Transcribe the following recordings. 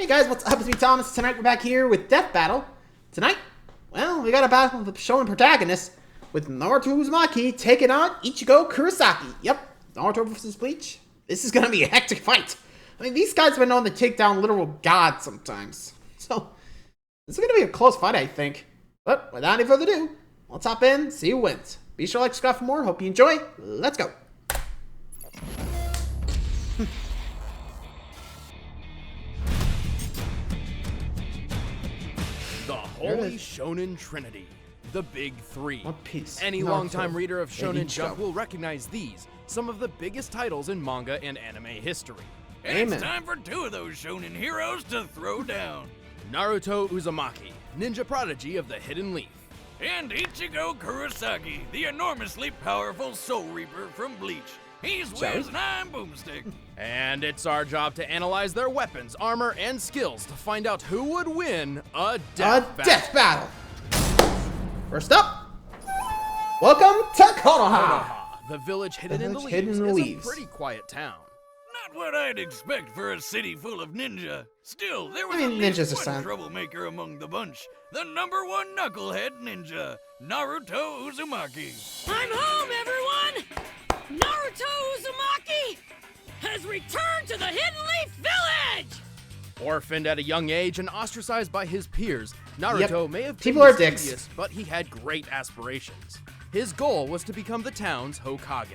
Hey guys, what's up? It's me, Thomas. Tonight we're back here with Death Battle. Tonight, well, we got a battle of the Shonen protagonists with Naruto Uzumaki taking on Ichigo Kurosaki. Yep, Naruto versus Bleach. This is gonna be a hectic fight. I mean, these guys have been known to take down literal gods sometimes. So, this is gonna be a close fight, I think. But without any further ado, let's hop in, see who wins. Be sure to like, subscribe for more. Hope you enjoy. Let's go. The Holy Shonen Trinity. The Big Three. One Piece. Any longtime reader of Shonen Ichigo. Jump will recognize these, some of the biggest titles in manga and anime history. Amen. It's time for two of those shonen heroes to throw down. Naruto Uzumaki, ninja prodigy of the Hidden Leaf. And Ichigo Kurosaki, the enormously powerful Soul Reaper from Bleach. He's Wiz and I'm Boomstick. And it's our job to analyze their weapons, armor, and skills to find out who would win a death battle. First up, welcome to Konoha. The village hidden in the village hidden in the leaves is leaves. a pretty quiet town. Not what I'd expect for a city full of ninja. Still, there was I mean, at least ninjas are one silent. troublemaker among the bunch. The #1 knucklehead ninja, Naruto Uzumaki. I'm home, everyone! Naruto Uzumaki has returned to the Hidden Leaf Village! Orphaned at a young age and ostracized by his peers, Naruto Yep. may have People been are dicks. mischievous, but he had great aspirations. His goal was to become the town's Hokage.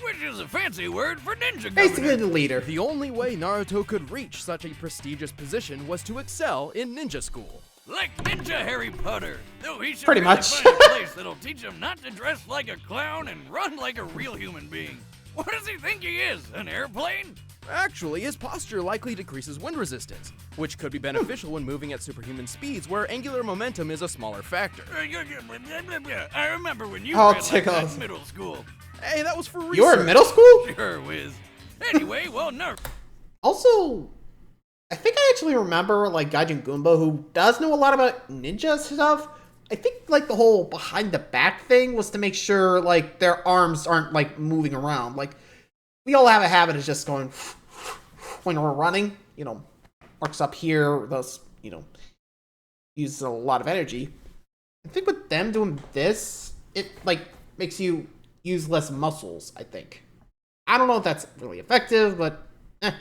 Which is a fancy word for ninja Basically governor. the leader. The only way Naruto could reach such a prestigious position was to excel in ninja school. Like Ninja Harry Potter, though he should Pretty really much. find a place that'll teach him not to dress like a clown and run like a real human being. What does he think he is, an airplane? Actually, his posture likely decreases wind resistance, which could be beneficial when moving at superhuman speeds where angular momentum is a smaller factor. I remember when you Oh, ran like that tickles. in middle school. Hey, that was for research. You were in middle school? Sure, Wiz. Anyway, well, no. Also, I think I actually remember, like, Gaijin Goomba, who does know a lot about ninja stuff. I think, like, the whole behind the back thing was to make sure, like, their arms aren't, like, moving around. Like, we all have a habit of just going when we're running, you know, marks up here, thus, you know, uses a lot of energy. I think with them doing this, it, like, makes you use less muscles, I think. I don't know if that's really effective, but I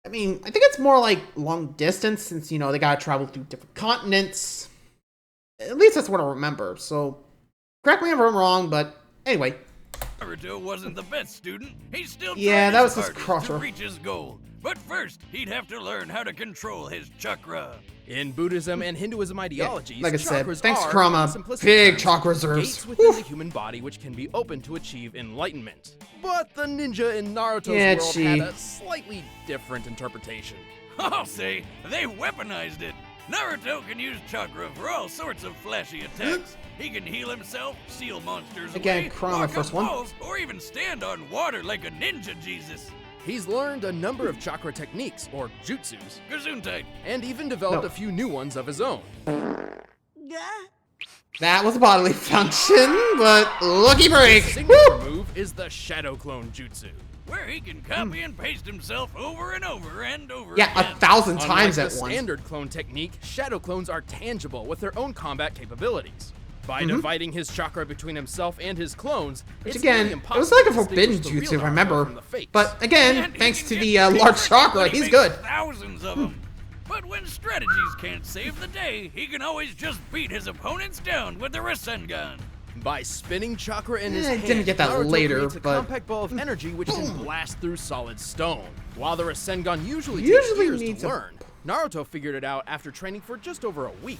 mean, I think it's more like long distance since, you know, they gotta travel through different continents. At least that's what I remember, so correct me if I'm wrong, but anyway. Naruto wasn't the best student. He still tried Yeah, that was his hardest crusher. to reach his goal. But first, he'd have to learn how to control his chakra. In Buddhism and Hinduism ideologies, like I said, chakras thanks are, Kurama, in simplistic big terms, chakra reserves. gates within the human body which can be opened to achieve enlightenment. But the ninja in Naruto's Yeah, world gee. had a slightly different interpretation. I'll say, they weaponized it. Naruto can use chakra for all sorts of flashy attacks. He can heal himself, seal monsters Again, away, Kurama, walk first up one. walls, or even stand on water like a ninja Jesus. He's learned a number of chakra techniques, or jutsus, Gesundheit. and even developed No. a few new ones of his own. That was a bodily function, but lucky His break. signature move is the Shadow Clone Jutsu. Where he can copy and paste himself over and over and over Yeah, again. 1,000 Unlike times the at once. standard clone technique, shadow clones are tangible with their own combat capabilities. By dividing his chakra between himself and his clones, Which it's again, nearly it impossible was like a to forbidden distinguish the jutsu, real if I Naruto remember. from the fakes. But again, And he thanks can to get the bigger large chakra, when he he's makes good. Thousands of them. But when strategies can't save the day, he can always just beat his opponents down with the Rasengan. By spinning chakra in his I hand, didn't get that Naruto later, creates a but- compact ball of energy which can blast through solid stone. While the Rasengan usually Usually takes needs years to a- learn, Naruto figured it out after training for just over a week.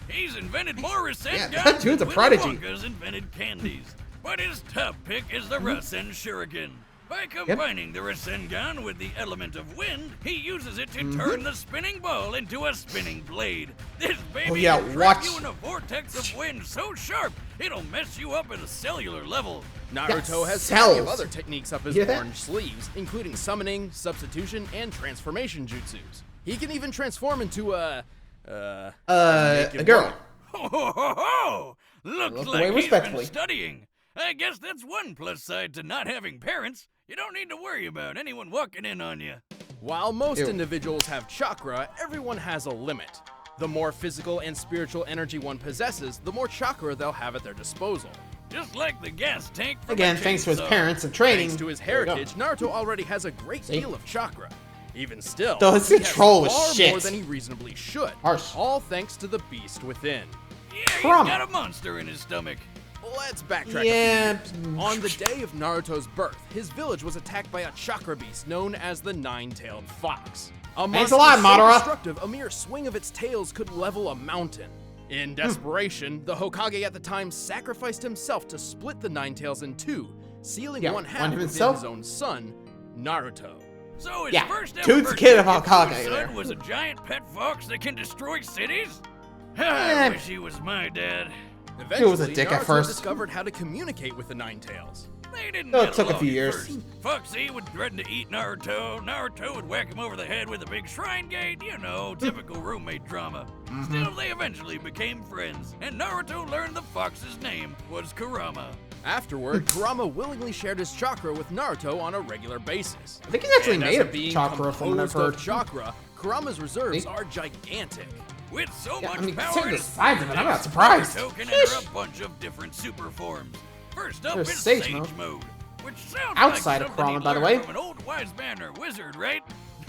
He's invented more Rasengans that dude's a than prodigy. Willy Wonka's invented candies. But his top pick is the Rasen Shuriken. By combining the Rasengan with the element of wind, he uses it to turn the spinning ball into a spinning blade. This baby yeah, will trap watch. you in a vortex of wind so sharp, it'll mess you up at a cellular level. Naruto Yeah, has plenty of cells. other techniques up his Hear that? orange sleeves, including summoning, substitution, and transformation jutsus. He can even transform into a naked girl. woman. Ho ho ho ho! Looks Look like away he's respectfully. been studying. I guess that's one plus side to not having parents. You don't need to worry about anyone walking in on you. While most Ew. individuals have chakra, everyone has a limit. The more physical and spiritual energy one possesses, the more chakra they'll have at their disposal. Just like the gas tank from Again, a thanks to his chainsaw. parents and training. Thanks to his There you go. heritage, Naruto already has a great deal of chakra. Even still, Though his he has control was far shit. more than he reasonably should. Harsh. All thanks to the beast within. Yeah, he's Trauma. got a monster in his stomach. Let's backtrack Yeah. a few years. On the day of Naruto's birth, his village was attacked by a chakra beast known as the Nine-Tailed Fox. A Thanks monster a lot, so Madara. destructive, a mere swing of its tails could level a mountain. In desperation, the Hokage at the time sacrificed himself to split the Nine Tails in two, sealing Yeah, one half one within himself? his own son, Naruto. So his Yeah, first ever dude's birthday kid of gift to Hokage his there. son was a giant pet fox that can destroy cities? I Eh. wish he was my dad. Eventually, was a dick at Naruto first. discovered how to communicate with the Nine Tails. They didn't Oh, it get took a along few at years. first. Foxy would threaten to eat Naruto. Naruto would whack him over the head with a big shrine gate. You know, typical roommate drama. Still, they eventually became friends, and Naruto learned the fox's name was Kurama. Afterward, Kurama willingly shared his chakra with Naruto on a regular basis. I think he's actually And made as a of being chakra from what I've composed of heard. chakra, Kurama's reserves See? are gigantic. With so Yeah, much I mean, power, considering in the his size of it, I'm not fingertips, surprised. Naruto can enter Sheesh. a bunch of different super forms. First up There's is Sage Sage Mode. Mode, which sounds Outside like of something Kurama, he'd by the learned way. from an old wise man or wizard, right?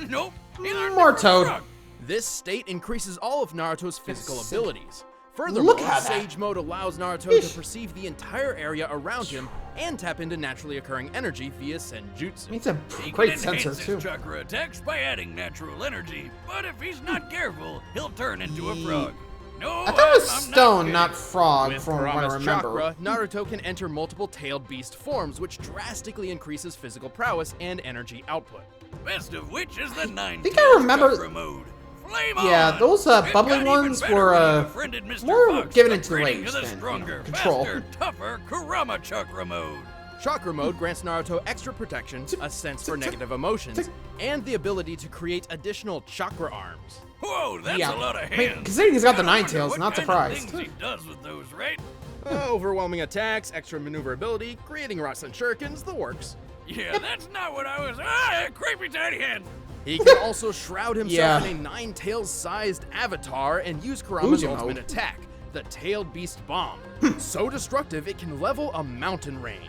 Nope. He learned More it from a Toad. frog. This state increases all of Naruto's physical Yes. abilities. Furthermore, Look at that. Sage Mode allows Naruto Yeesh. to perceive the entire area around him and tap into naturally occurring energy via Senjutsu. It's a He great can enhance sensor, his too. chakra attacks by adding natural energy, but if he's not careful, he'll turn into a frog. No, I thought it was I'm stone, kidding. not frog, With from what I Kurama's remember. chakra, Naruto can enter multiple tailed beast forms, which drastically increases physical prowess and energy output. Best of which is the Nine think I remember- chakra mode. Flame Yeah, on! those, It got bubbly even ones better were, when he befriended Mr. more Fox, given into upgrading rage to the than, stronger, control. faster, tougher Kurama chakra mode. Chakra Mode grants Naruto extra protection, a sense for negative emotions, and the ability to create additional chakra arms. Whoa, that's Yeah. a lot of I mean, hands. considering he's got the Gotta Nine wonder Tails, what not kind of surprised. things he does with those, right? Overwhelming attacks, extra maneuverability, creating Rasen Shurikens, the works. Yeah, that's not what I was. Ah, creepy tiny hand. He can also shroud himself Yeah. in a Nine-Tails-sized avatar and use Kurama's Uzumaki. ultimate attack, the Tailed Beast Bomb. So destructive, it can level a mountain range.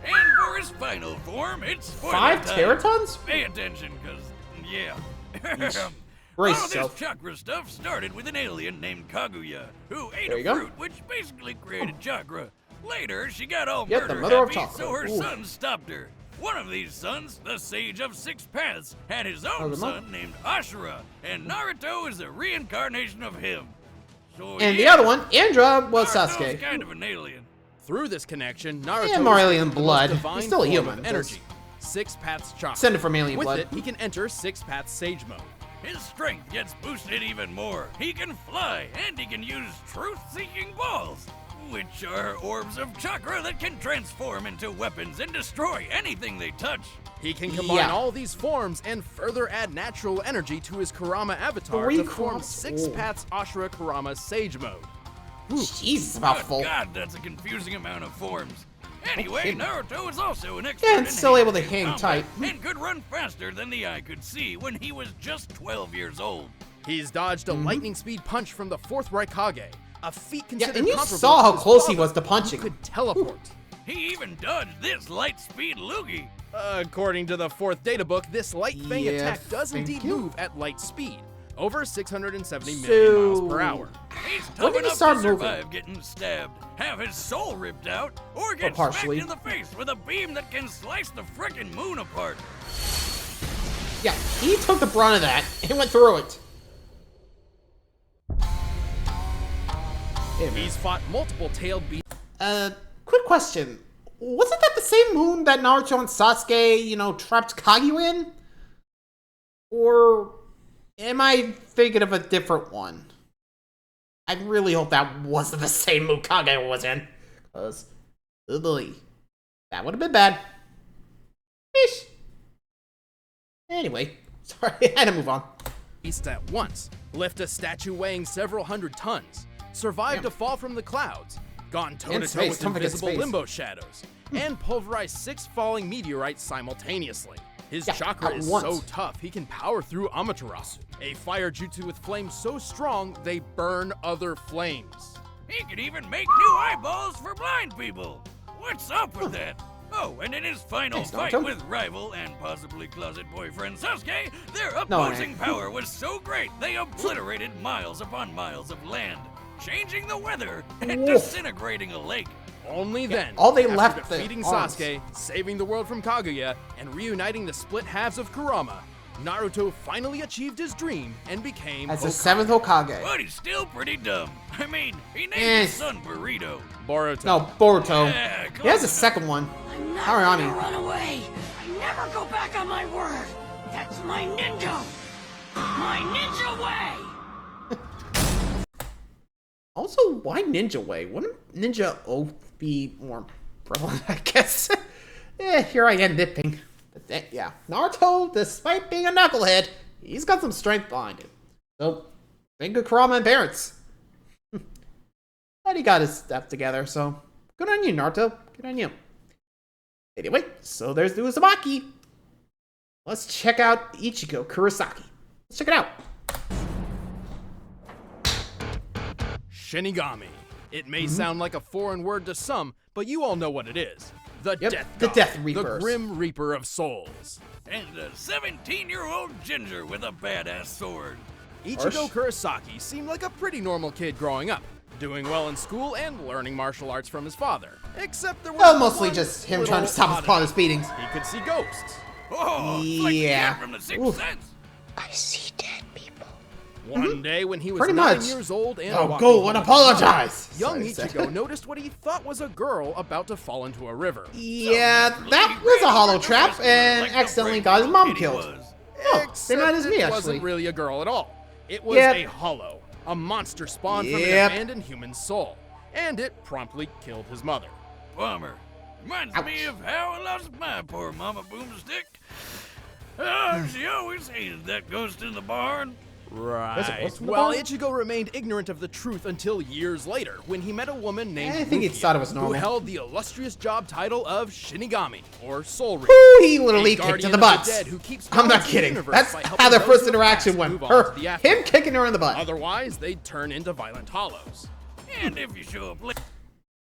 And for his final form, it's spoiler 5 time. teratons? Pay attention, cause yeah. Brace All this yourself. chakra stuff started with an alien named Kaguya, who ate There a you go. fruit which basically created chakra. Later, she got all Yep, the murder mother of happy, chakra. so her Ooh. son stopped her. One of these sons, the Sage of Six Paths, had his own the son named Ashura, and Naruto is a reincarnation of him. So And the yeah, other one, Andra, was Naruto's Sasuke. kind of an alien. Through this connection, Naruto Yeah, more is alien the most blood. divine He's still a form human, of just- energy. Six Paths Chakra. Descended from alien With blood. it, he can enter Six Paths Sage Mode. His strength gets boosted even more. He can fly, and he can use truth-seeking balls, which are orbs of chakra that can transform into weapons and destroy anything they touch. He can combine Yeah. all these forms and further add natural energy to his Kurama avatar Three to form Kuramas? Six Ooh. Paths Ashura Kurama Sage Mode. Jesus, about Good full. God, that's a confusing amount of forms. Anyway, kidding. Naruto is also an expert Yeah, in it's still able to hand-to-hand hang combat tight. and could run faster than the eye could see when he was just 12 years old. He's dodged a lightning speed punch from the fourth Raikage, a feat Mm-hmm. Yeah, considered and you comparable saw to how his close he father, was to who punching. could teleport. He even dodged this light speed loogie. According to the fourth data book, this light fang Yeah, attack does thank indeed you. move at light speed, over 670 million miles per hour. He's When tough did he enough start to moving? survive getting stabbed, have his soul ripped out, or get partially. smacked in the face with a beam that can slice the frickin' moon apart. Yeah, he took the brunt of that and went through it. He's fought multiple tailed beasts. Quick question. Wasn't that the same moon that Naruto and Sasuke, trapped Kaguya in? Or am I thinking of a different one? I really hope that wasn't the same moon Kaguya was in. Because, oh boy, that would have been bad. Ish. Anyway, sorry, I had to move on. beasts at once, lift a statue weighing several hundred tons, survived a fall from the clouds, gone toe-to-toe space, with don't forget invisible space. limbo shadows, and pulverized 6 falling meteorites simultaneously. His Yeah, chakra at is once. so tough, he can power through Amaterasu, a fire jutsu with flames so strong they burn other flames. He can even make new eyeballs for blind people. What's up with that? Oh, and in his final Thanks, fight Naruto. with rival and possibly closet boyfriend Sasuke, their No, it opposing ain't. power was so great they obliterated miles upon miles of land, changing the weather and Woof. disintegrating a lake. Only then, all they after left the defeating arms. Sasuke, saving the world from Kaguya, and reuniting the split halves of Kurama, Naruto finally achieved his dream and became As the Hokage. 7th Hokage. But he's still pretty dumb. I mean, he named Yes. his son Burrito. Boruto. No, Boruto. Yeah, He has a close second one. I'm not Harami. gonna run away. I never go back on my word. That's my ninja. My ninja way. Also, why Ninja Way? Wouldn't Ninja Oath be more prevalent, I guess? Here I am nipping. But yeah, Naruto, despite being a knucklehead, he's got some strength behind him. So, thank good Kurama and parents. But he got his stuff together, so good on you, Naruto. Good on you. Anyway, so there's the Uzumaki. Let's check out Ichigo Kurosaki. Let's check it out. Shinigami. It may sound like a foreign word to some, but you all know what it is. The Yep, Death the God, Death the Reapers. Grim Reaper of Souls. And a 17-year-old ginger with a badass sword. Ichigo Kurosaki seemed like a pretty normal kid growing up, doing well in school and learning martial arts from his father. Except there was Well, mostly one just him little trying to stop his oddity. father's beatings. He could see ghosts. Oh, it's like the Yeah. cat from the Sixth Oof. Sense. I see dead people. One day when he was Pretty 9 much. years old and Oh, walking go home and with his mother, apologize. young Sorry, I said. Ichigo noticed what he thought was a girl about to fall into a river. Yeah, that was a hollow trap and Like the accidentally brave got his little mom kid he killed. was. Oh, Except same night as me, it actually. wasn't really a girl at all. It was Yep. a hollow, a monster spawned from Yep. an abandoned human soul, and it promptly killed his mother. Bummer. Reminds me Ouch. of how I lost my poor mama boomstick. Oh, she always hated that ghost in the barn. Right. ghost in the Well, barn? Ichigo remained ignorant of the truth until years later, when he met a woman named I think he Rukia, thought it was normal. who held the illustrious job title of Shinigami, or Soul Reaper. Woo, he literally A kicked guardian in the of butts. dead who keeps I'm not balancing the kidding. universe That's by helping how their those first who have interaction passed went. move on Her, to the him afterlife. kicking her in the butt. Otherwise, they'd turn into violent hollows. And if you show up late,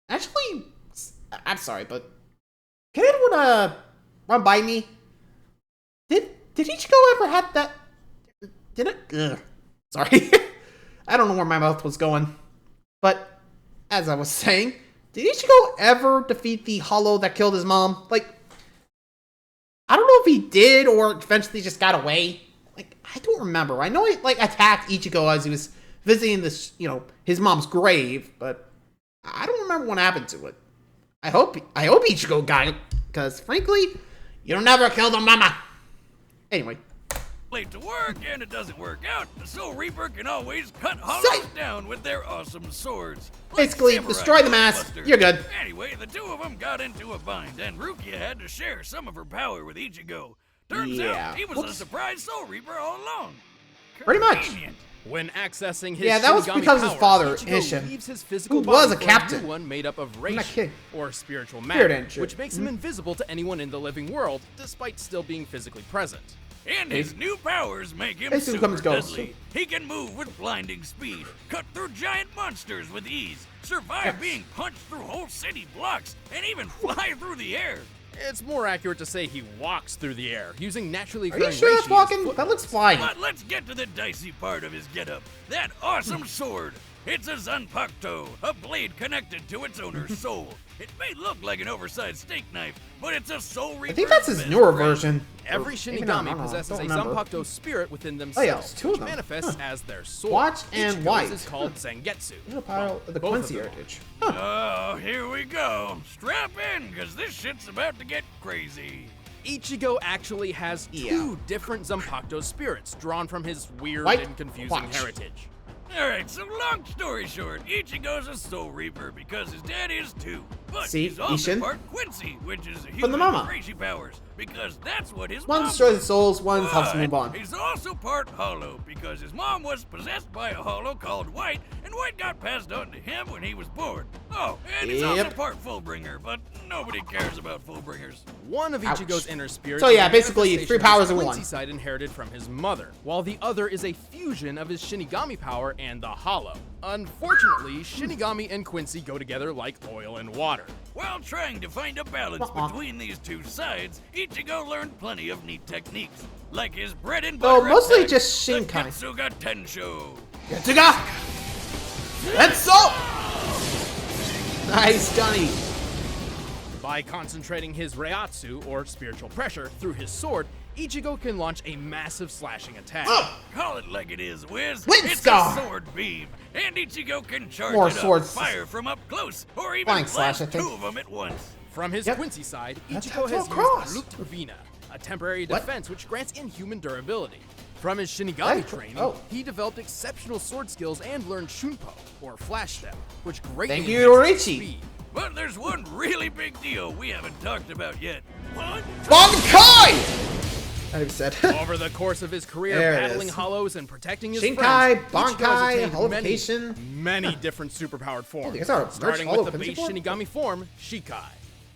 Actually, I'm sorry, but can anyone run by me? Did Ichigo ever have that? Did it? Ugh. Sorry, I don't know where my mouth was going. But as I was saying, did Ichigo ever defeat the hollow that killed his mom? Like, I don't know if he did or eventually just got away. Like, I don't remember. I know he attacked Ichigo as he was visiting this, his mom's grave, but I don't remember what happened to it. I hope Ichigo got it, because frankly, you don't never kill the mama. Anyway, to work and it doesn't work out, the Soul Reaper can always cut hollows down with their awesome swords. Like basically, samurai destroy the mass. Ghostbusters. You're good. Anyway, the two of them got into a bind, and Rukia had to share some of her power with Ichigo. Turns Yeah. out he was a surprise Soul Reaper all along. Pretty much. Convenient. When accessing his Yeah, that was Shinigami because his powers, father, Ichigo Ishin, leaves his physical who was body a for captain. new one made up of I'm not Reishi, kidding. or spiritual Spirit matter, entry. which makes him invisible to anyone in the living world, despite still being physically present. And his new powers make him Basically super becomes Ghost. deadly. He can move with blinding speed, cut through giant monsters with ease, survive Yes. being punched through whole city blocks, and even fly through the air. It's more accurate to say he walks through the air, using naturally Are you occurring sure that's Reishi as walking? That footholds. looks flying. But let's get to the dicey part of his getup. That awesome sword. It's a Zanpakuto, a blade connected to its owner's soul. It may look like an oversized steak knife, but it's a Soul Reaper. I think that's his newer version. Every Or maybe not, I Shinigami don't know. possesses a Don't remember. Zanpakuto spirit within Oh, yeah, themselves, it's two of which them. manifests Huh. as their soul. Watch and Ichigo's white. is called Zangetsu. Little pile of the both of Quincy them are. heritage. Oh, here we go. Strap in, because this shit's about to get crazy. Ichigo actually has Yeah. two different Zanpakuto spirits drawn from his weird White and confusing watch. heritage. Alright, so long story short, Ichigo's a Soul Reaper because his dad is too. But See, he's also Ishin? part Quincy, which is a From human the mama. with Reishi powers, because that's what his One mom destroys was. the souls, one helps But move on. He's also part Hollow, because his mom was possessed by a Hollow called White, and and what got passed on to him when he was born. Oh, and he's also part Fullbringer, but nobody cares about Fullbringers. One of Ichigo's inner spirits. So yeah, is a basically manifestation 3 of powers his in one. Quincy side inherited from his mother, while the other is a fusion of his Shinigami power and the Hollow. Unfortunately, Shinigami and Quincy go together like oil and water. While trying to find a balance between these two sides, Ichigo learned plenty of neat techniques, like his bread and butter mostly attack, just the Shinkai. Getsuga Tensho. Getsuga! Let's so! Nice, Johnny. By concentrating his Reiatsu, or spiritual pressure, through his sword, Ichigo can launch a massive slashing attack. Call it like it is, Wiz. Wind It's Star! a sword beam, and Ichigo can charge More it up, swords. fire from up close, or even Flying slash, blast I think. 2 of them at once. From his Yep. Quincy side, That's Ichigo has all cross. used Lukt a temporary What? defense which grants inhuman durability. From his Shinigami Right. training, Oh. he developed exceptional sword skills and learned Shunpo, or Flash Step, which greatly Thank you, enhances Torichi. speed. But there's one really big deal we haven't talked about yet. What? Bankai! I said. Over the course of his career, There it battling is. hollows and protecting his Shinkai, friends, Ichigo has Bankai, attained many, Holocation. many different superpowered forms, these are starting merch with the holo base Quincy Shinigami form, Shikai.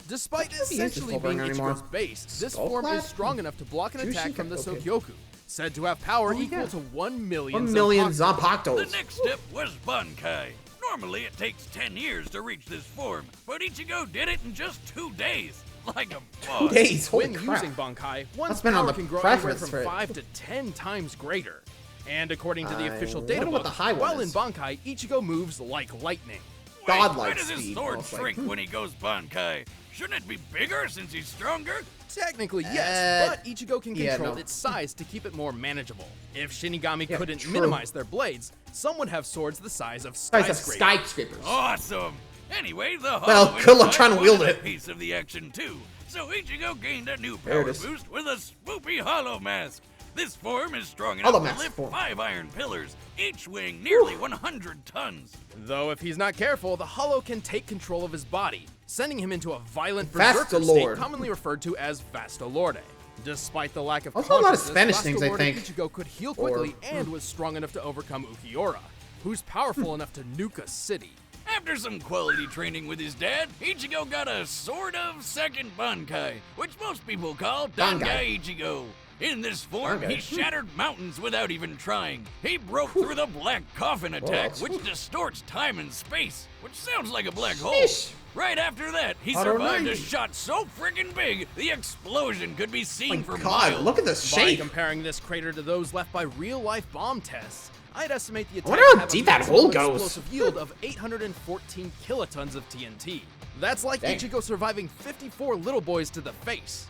Despite use this essentially being Fullbringer anymore. Ichigo's base, this Skull form is Clap? strong enough to block an Two attack Shikai- from the okay. Sokyoku, said to have power Oh, equal yeah. to 1 million 1 million Zanpakuto. The Zanpakutos. next step was Bankai. Normally it takes 10 years to reach this form, but Ichigo did it in just 2 days. Like a 2 boss. days, holy When crap. using Bankai, one's Must've been on power the can grow anywhere preference from for it. 5 to 10 times greater. And according to the I official wonder data what book, the high one while is. in Bankai, Ichigo moves like lightning. Wait, Godlike why does his speed, sword most shrink likely. when he goes Bankai? Shouldn't it be bigger since he's stronger? Technically, yes, Uh, but Ichigo can yeah, control no. its size to keep it more manageable. If Shinigami couldn't true. minimize their blades, some would have swords the size of Guys have skyscrapers. skyscrapers. Awesome! Anyway, the Well, Hollow good luck inside trying to wield wanted a it. piece of the action too, so Ichigo gained a new There it power is. boost with a swoopy Hollow Mask. This form is strong Hollow enough Mask to lift form. 5 iron pillars, each weighing nearly 100 tons. Though if he's not careful, the Hollow can take control of his body, sending him into a violent VASTO berserker state Lord. commonly referred to as VASTO LORDE. Despite the lack of Also a lot of consciousness, Spanish VASTO names, I LORDE think. Ichigo could heal quickly and was strong enough to overcome Ukiura, who's powerful enough to nuke a city. After some quality training with his dad, Ichigo got a sort of second Bankai, which most people call Dangai Ichigo. In this form, Dangai. he shattered mountains without even trying. He broke through the Black Coffin attack, that's- which distorts time and space, which sounds like a black hole. Sheesh. Right after that, he Auto survived a 90. shot so friggin' big, the explosion could be seen My for God, miles. look at the By shape. comparing this crater to those left by real-life bomb tests, I'd estimate the attack wonder how to have a deep that maximum hole goes. explosive yield of 814 kilotons of TNT. That's like Dang. Ichigo surviving 54 little boys to the face.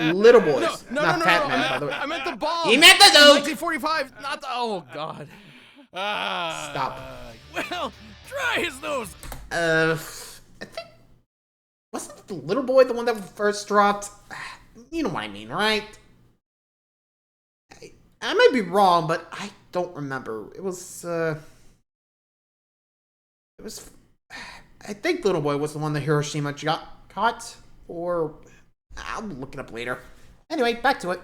Little boys. No, not fat no, man, by the way. I meant the bomb. He meant the In nuke. 1945, not the. Oh God. Stop. Well, dry as those. I think wasn't the little boy the one that first dropped? You know what I mean, right? I might be wrong, but I don't remember. It was. I think little boy was the one that Hiroshima got caught, or I'll look it up later. Anyway, back to it.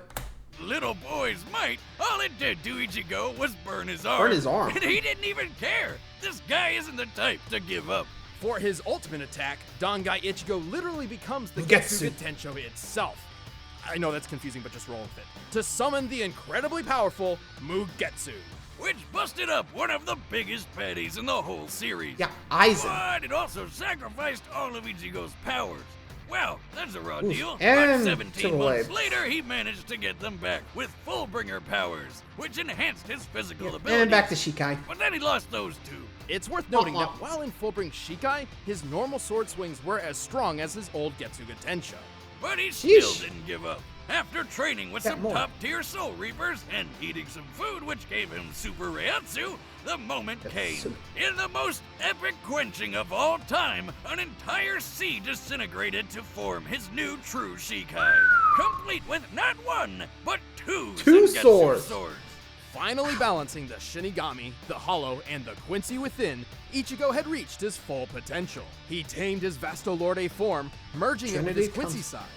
Little boy's might, all it did to Ichigo was burn his arm. Burn his arm. And he didn't even care. This guy isn't the type to give up. For his ultimate attack, Dangai Ichigo literally becomes the Getsu. Getsuga Tensho itself. I know that's confusing, but just roll with it. To summon the incredibly powerful Mugetsu. Which busted up one of the biggest baddies in the whole series. Yeah, Aizen. But it also sacrificed all of Ichigo's powers. Well, that's a raw Oof. deal. And But took 17 months away. later, he managed to get them back with Fullbringer powers, which enhanced his physical ability. And back to Shikai. But then he lost those two. It's worth noting that while in Fullbring Shikai, his normal sword swings were as strong as his old Getsuga Tensho. But he still Sheesh. didn't give up. After training with Got some more. top-tier Soul Reapers and eating some food which gave him Super Reiatsu, the moment came. soup. In the most epic quenching of all time, an entire sea disintegrated to form his new true Shikai, complete with not one, but two Sengetsu swords. Finally balancing the Shinigami, the Hollow, and the Quincy within, Ichigo had reached his full potential. He tamed his VASTO LORDE form, merging it with Trinity his Quincy comes- side.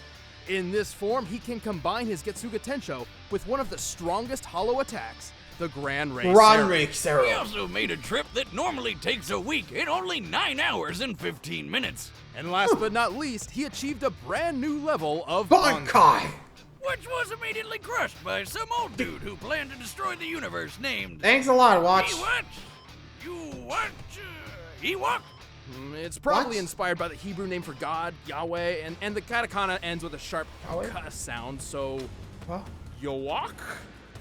In this form, he can combine his Getsuga Tensho with one of the strongest Hollow attacks, the Grand Race. He also made a trip that normally takes a week in only 9 hours and 15 minutes. And last but not least, he achieved a brand new level of Bankai! Which was immediately crushed by some old dude who planned to destroy the universe named... Thanks a lot, Watch. Ewok? It's probably What? inspired by the Hebrew name for God, Yahweh, and the katakana ends with a sharp Yahweh? ka sound, so... Huh? Yowak?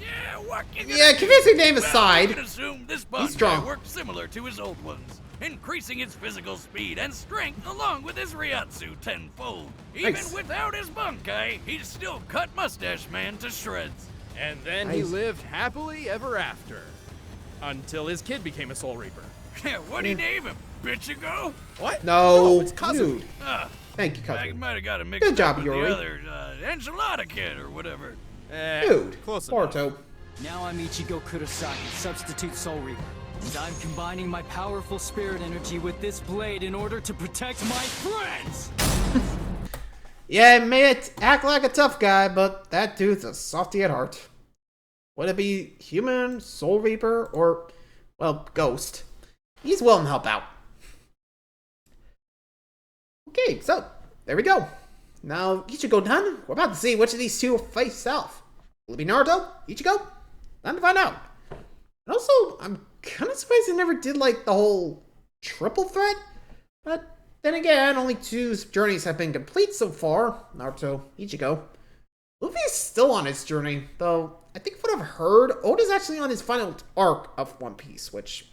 Yeah, what you Yeah, gonna do? confusing name Well, aside, you can assume this he's Bankai strong. worked similar to his old ones, increasing its physical speed and strength along with his Ryatsu tenfold. Even Nice. without his Bankai, he still cut Mustache Man to shreds. And then he Nice. lived happily ever after. Until his kid became a Soul Reaper. Yeah, what'd he name him? Ichigo? What? No, it's Kazumi. dude. Ah, Thank you, I cousin. might have got him mixed Good job, up with Yuri. the other Enchilada Kid or whatever. Dude, close enough. Boruto. Now I'm Ichigo Kurosaki, substitute Soul Reaper. And I'm combining my powerful spirit energy with this blade in order to protect my friends! Yeah, it may act like a tough guy, but that dude's a softy at heart. Would it be human, Soul Reaper, or, well, Ghost? He's willing to help out. Okay, so, there we go. Now, Ichigo done. We're about to see which of these two face off. Will it be Naruto? Ichigo? Time to find out. And also, I'm kind of surprised they never did, like, the whole triple threat. But then again, only 2 journeys have been complete so far. Naruto, Ichigo. Luffy's still on his journey, though I think from what I've heard, Oda's actually on his final arc of One Piece, which,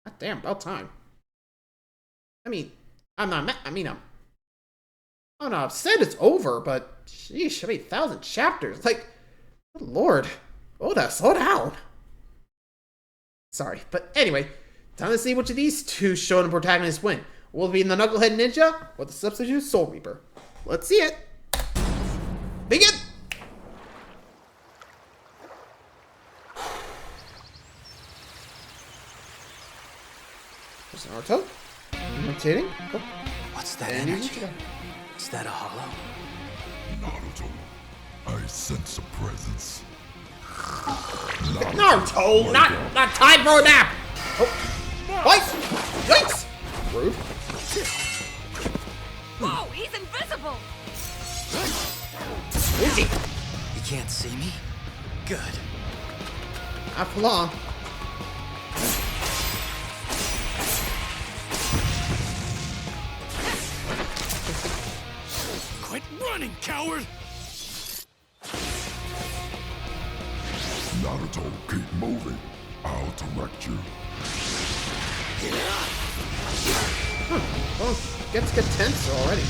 goddamn, about time. I'm not upset it's over, but sheesh, 1,000 chapters. Like, good lord, Oda, slow down. Sorry, but anyway, time to see which of these 2 shonen protagonists win. Will it be the Knucklehead Ninja or the substitute Soul Reaper? Let's see it. Begin! There's Naruto. Imitating. Oh. What's that And energy? Ichigo. Is that a hollow? Naruto, I sense a presence. Naruto! Not time for a nap! Oh. What? Yikes! Rude. Whoa, he's invisible! Is he? You can't see me? Good. Not for long. Quit running, coward! Naruto, keep moving. I'll direct you. Oh, gets get tense already.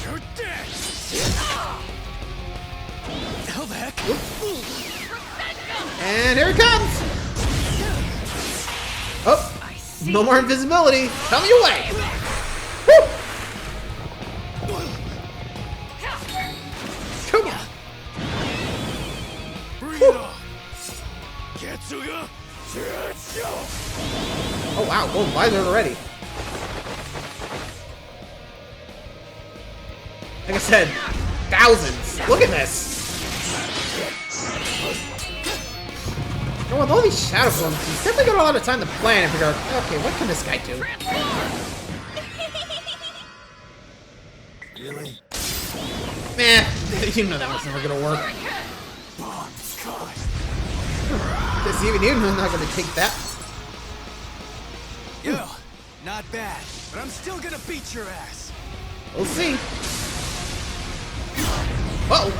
You're dead! Hell the heck? And here it comes! Oh, no more invisibility. Coming your way. Woo! Come on. Bring it on! Katsuya! Oh wow, whoa, visor already. Like I said, thousands. Look at this. You know, with all these shadow forms, he's definitely got a lot of time to plan and figure out, okay, what can this guy do? Really? Meh, you know that was never gonna work. Because even you know I'm not gonna take that. Yo, not bad, but I'm still gonna beat your ass. We'll see. Uh-oh.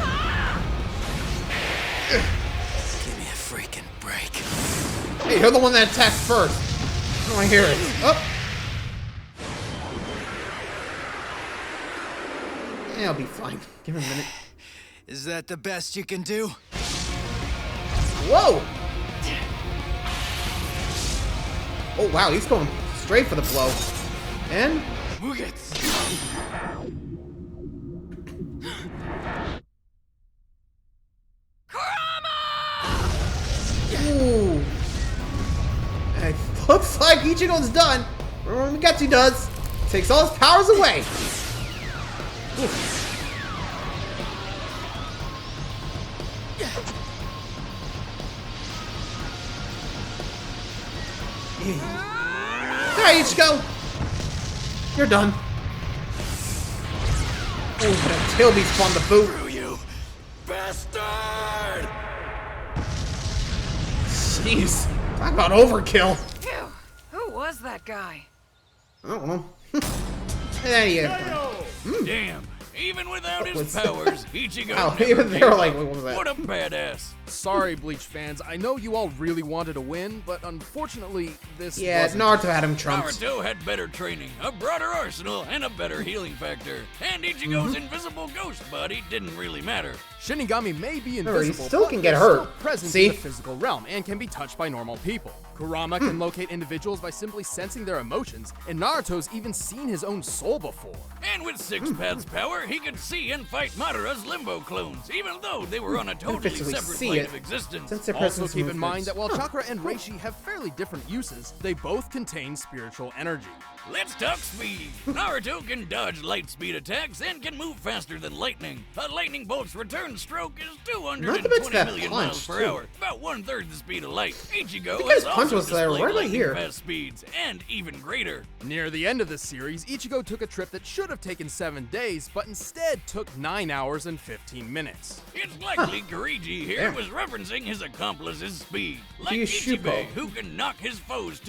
Give me a freaking break. Hey, you're the one that attacked first. Oh, I hear it. Oh. Yeah, I'll be fine. Give him a minute. Is that the best you can do? Whoa! Oh, wow, he's going straight for the blow. And... Mugetsu. Ooh. It looks like Ichigo's done. Remember what Mugetsu does. Takes all his powers away. Oof. There, Ichigo! You're done. Oh, that tail beast's fun to boot. Screw you, bastard! Jeez, talk about overkill. Phew. Who was that guy? I don't know. There you go. Damn, even without his What's powers, Ichigo Oh, never even they gave were up. like, what was that? What a badass. Sorry, Bleach fans. I know you all really wanted to win, but unfortunately, this Yeah, wasn't. Naruto had him trumped. Naruto had better training, a broader arsenal, and a better healing factor. And Ichigo's invisible ghost body didn't really matter. Shinigami may be Remember, he invisible, still but can get they're hurt. still present See? in the physical realm and can be touched by normal people. Kurama can locate individuals by simply sensing their emotions, and Naruto's even seen his own soul before. And with Six Paths power, he could see and fight Madara's limbo clones, even though they were on a totally physically separate see plane it. of existence. Since their Also presence keep in mind movements. that while Chakra and Reishi have fairly different uses, they both contain spiritual energy. Let's talk speed. Naruto can dodge light speed attacks and can move faster than lightning. A lightning bolt's return stroke is Not to 220 mention that million punch, miles per too. hour, about 1/3 the speed of light. Ichigo think his has punch also was there displayed right lightning here. fast speeds, and even greater. Near the end of the series, Ichigo took a trip that should have taken 7 days, but instead took 9 hours and 15 minutes. It's likely Kirigi here Damn. was referencing his accomplice's speed, like He's Ichibe, Shuko. who can knock his foes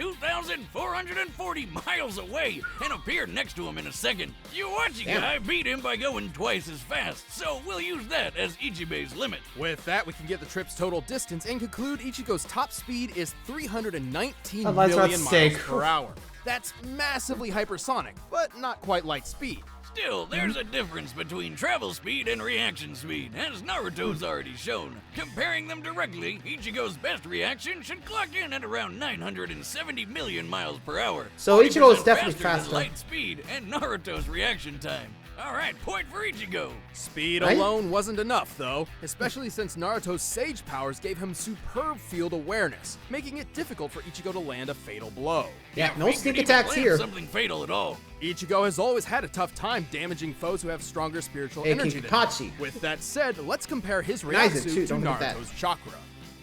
2,440 miles away and appear next to him in a second. Yuachi Damn. guy beat him by going twice as fast, so we'll use that as Ichibe's limit. With that, we can get the trip's total distance and conclude Ichigo's top speed is 319 Oh, that's million not miles sick. per hour. That's massively hypersonic, but not quite light speed. Still, there's a difference between travel speed and reaction speed, as Naruto's already shown. Comparing them directly, Ichigo's best reaction should clock in at around 970 million miles per hour. So Ichigo is 40% definitely than faster. light speed and Naruto's reaction time. Alright, point for Ichigo. Speed Right? alone wasn't enough, though, especially since Naruto's Sage powers gave him superb field awareness, making it difficult for Ichigo to land a fatal blow. Yeah, no He could sneak even attacks land here. Something fatal at all. Ichigo has always had a tough time damaging foes who have stronger spiritual Hey, energy than Kakashi. him. With that said, let's compare his Nice, reaction too, to don't forget that. Naruto's chakra.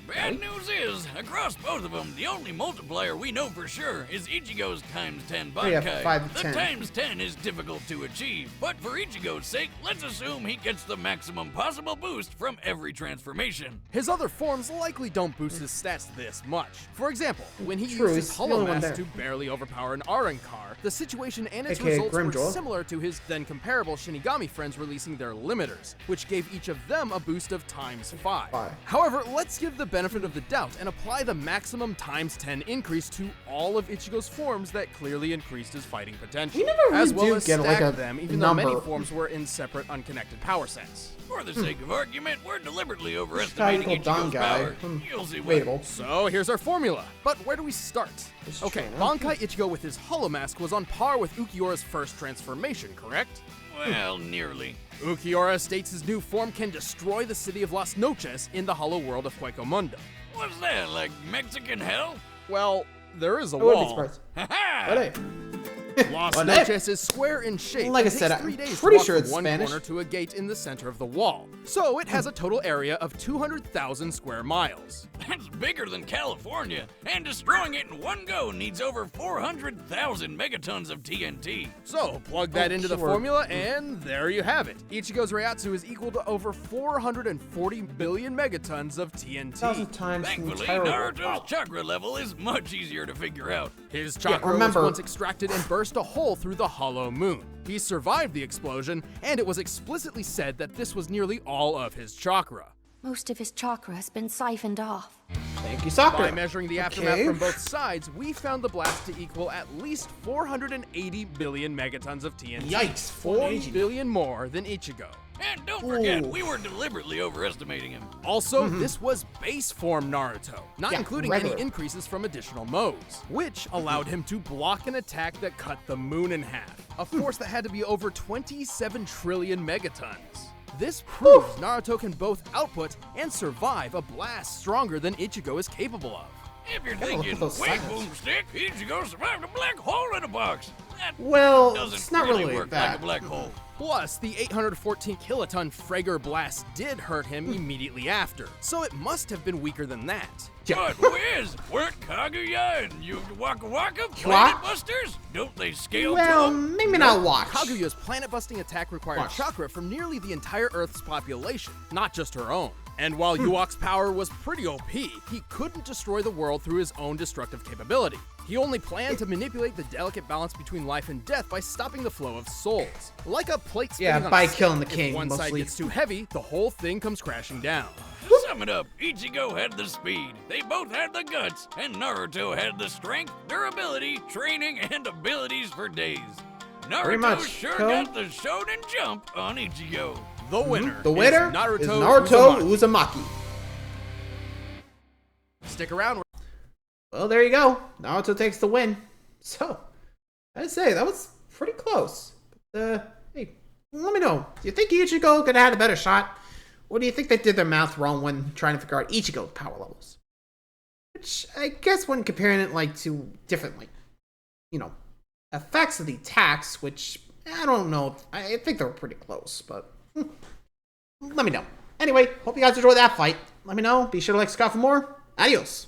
Bad news is, across both of them, the only multiplier we know for sure is Ichigo's times 10 Oh, yeah, Bankai. 5 to The 10. times 10 is difficult to achieve, but for Ichigo's sake, let's assume he gets the maximum possible boost from every transformation. His other forms likely don't boost his stats this much. For example, when he True, used he's his the only Hollow one Mask there. to barely overpower an Arankar, the situation and its AKA results were Grimjaw. similar to his then comparable Shinigami friends releasing their limiters, which gave each of them a boost of times 5. However, let's give the benefit of the doubt and apply the maximum times 10 increase to all of Ichigo's forms that clearly increased his fighting potential. We never as really well do as get, like, stack a them, even though many number. forms were in separate unconnected power sets. For the sake of argument, we're deliberately overestimating Tactical Don Ichigo's guy. power. You'll see what. Debatable. So here's our formula. But where do we start? This Okay, trainer. Bankai Ichigo with his Hollow Mask was on par with Ukiyora's first transformation, correct? Well, nearly. Ukiyora states his new form can destroy the city of Las Noches in the hollow world of Huecomundo. What's that, like Mexican hell? Well, there is a I wouldn't be wall. surprised. Ha-ha! But hey, Las Well, Noches is square in shape. Like I and said, takes I'm 3 days pretty to walk sure from it's one Spanish. corner to a gate in the center of the wall. So it has a total area of 200,000 square miles. That's bigger than California, and destroying it in one go needs over 400,000 megatons of TNT. So, plug that into the sure. formula, and there you have it. Ichigo's Reiatsu is equal to over 440 billion megatons of TNT. 1,000 times the Thankfully, entire Naruto's world. chakra level is much easier to figure out. His chakra remember- was once extracted and burst a hole through the hollow moon. He survived the explosion, and it was explicitly said that this was nearly all of his chakra. Most of his chakra has been siphoned off. Thank you, Sakura. By measuring the aftermath Okay. from both sides, we found the blast to equal at least 480 billion megatons of TNT. Yikes, 40 480. billion more than Ichigo. And don't forget, Ooh. we were deliberately overestimating him. Also, this was base form Naruto, not Yeah, including regular. any increases from additional modes, which allowed him to block an attack that cut the moon in half, a force that had to be over 27 trillion megatons. This proves Naruto can both output and survive a blast stronger than Ichigo is capable of. If you're look thinking, at those wait, signs. Boomstick, Ichigo survived a black hole in a box. That Well, doesn't it's not really really work that. like a black hole. Plus, the 814 kiloton Frager blast did hurt him immediately after, so it must have been weaker than that. Yeah. But Wiz, weren't Kaguya and Waka Waka planet busters? Don't they scale Well, to 'em? maybe not watch. Kaguya's planet-busting attack required Watch. chakra from nearly the entire Earth's population, not just her own. And while Yuok's power was pretty OP, he couldn't destroy the world through his own destructive capability. He only planned to manipulate the delicate balance between life and death by stopping the flow of souls. Like a plate spinning on a by stick, killing the if king, one side mostly. gets too heavy, the whole thing comes crashing down. To sum it up, Ichigo had the speed, they both had the guts, and Naruto had the strength, durability, training, and abilities for days. Naruto much, sure Ko. got the Shonen jump on Ichigo. The winner, The winner is Naruto, Uzumaki. Stick around. Well, there you go. Naruto takes the win. So, I'd say that was pretty close. Hey, let me know. Do you think Ichigo could have had a better shot? Or do you think they did their math wrong when trying to figure out Ichigo's power levels? Which, I guess when comparing it, to different, effects of the attacks, which, I don't know. I think they were pretty close, but let me know. Anyway, hope you guys enjoyed that fight. Let me know. Be sure to like, subscribe for more. Adios.